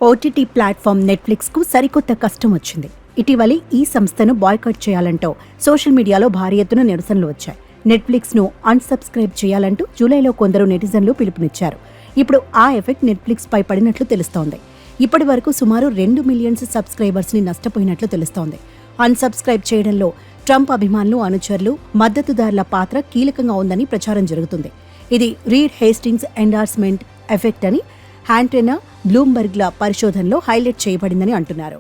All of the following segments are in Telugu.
ఓటీటీ ప్లాట్ఫామ్ నెట్ఫ్లిక్స్కు సరికొత్త కష్టం వచ్చింది. ఇటీవలి ఈ సంస్థను బాయ్కాట్ చేయాలంటూ సోషల్ మీడియాలో భారీ ఎత్తున నిరసనలు వచ్చాయి. నెట్ఫ్లిక్స్ను అన్సబ్స్క్రైబ్ చేయాలంటూ జూలైలో కొందరు నెటిజన్లు పిలుపునిచ్చారు. ఇప్పుడు ఆ ఎఫెక్ట్ నెట్ఫ్లిక్స్ పై పడినట్లు తెలుస్తోంది. ఇప్పటి వరకు సుమారు 2 మిలియన్స్ సబ్స్క్రైబర్స్ని నష్టపోయినట్లు తెలుస్తోంది. అన్సబ్స్క్రైబ్ చేయడంలో ట్రంప్ అభిమానులు, అనుచరులు, మద్దతుదారుల పాత్ర కీలకంగా ఉందని ప్రచారం జరుగుతుంది. ఇది రీడ్ హేస్టింగ్స్ ఎండార్స్మెంట్ ఎఫెక్ట్ అని హ్యాంటెనా, బ్లూంబర్గ్ల పరిశోధనలో హైలైట్ చేయబడిందని అంటున్నారు.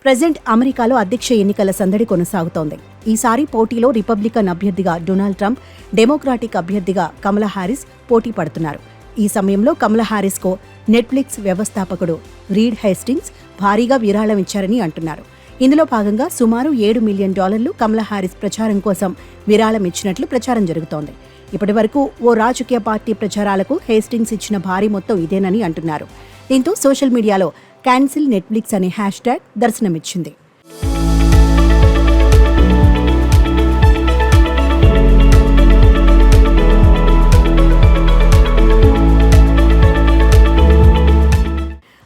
ప్రెజెంట్ అమెరికాలో అధ్యక్ష ఎన్నికల సందడి కొనసాగుతోంది. ఈసారి పోటీలో రిపబ్లికన్ అభ్యర్థిగా డొనాల్డ్ ట్రంప్, డెమోక్రాటిక్ అభ్యర్థిగా కమలా హ్యారిస్ పోటీ పడుతున్నారు. ఈ సమయంలో కమలా హ్యారిస్కు నెట్ఫ్లిక్స్ వ్యవస్థాపకుడు రీడ్ హేస్టింగ్స్ భారీగా విరాళం ఇచ్చారని అంటున్నారు. ఇందులో భాగంగా సుమారు $7 మిలియన్ కమలా హ్యారిస్ ప్రచారం కోసం విరాళం ఇచ్చినట్లు ప్రచారం జరుగుతోంది. ఇప్పటి వరకు ఓ రాజకీయ పార్టీ ప్రచారాలకు హేస్టింగ్స్ ఇచ్చిన భారీ మొత్తం ఇదేనని అంటున్నారు. దీంతో సోషల్ మీడియాలో క్యాన్సిల్ నెట్ఫ్లిక్స్ అనే హ్యాష్ ట్యాగ్ దర్శనమిచ్చింది.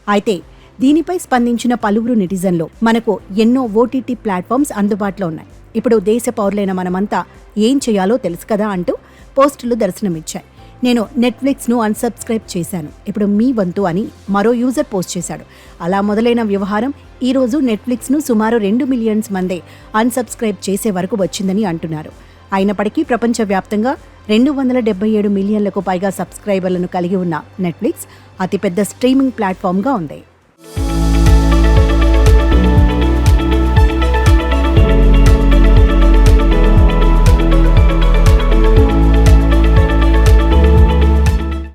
అయితే దీనిపై స్పందించిన పలువురు నెటిజన్లు, మనకు ఎన్నో ఓటీటీ ప్లాట్ఫామ్స్ అందుబాటులో ఉన్నాయి, ఇప్పుడు దేశ పౌరులైన మనమంతా ఏం చేయాలో తెలుసు కదా అంటూ పోస్టులు దర్శనమిచ్చాయి. నేను నెట్ఫ్లిక్స్ను అన్సబ్స్క్రైబ్ చేశాను, ఇప్పుడు మీ వంతు అని మరో యూజర్ పోస్ట్ చేశాడు. అలా మొదలైన వ్యవహారం ఈరోజు నెట్ఫ్లిక్స్ను సుమారు 2 మిలియన్స్ మందే అన్సబ్స్క్రైబ్ చేసే వరకు వచ్చిందని అంటున్నారు. అయినప్పటికీ ప్రపంచవ్యాప్తంగా 277 మిలియన్లకు పైగా సబ్స్క్రైబర్లను కలిగి ఉన్న నెట్ఫ్లిక్స్ అతిపెద్ద స్ట్రీమింగ్ ప్లాట్ఫామ్గా ఉంది.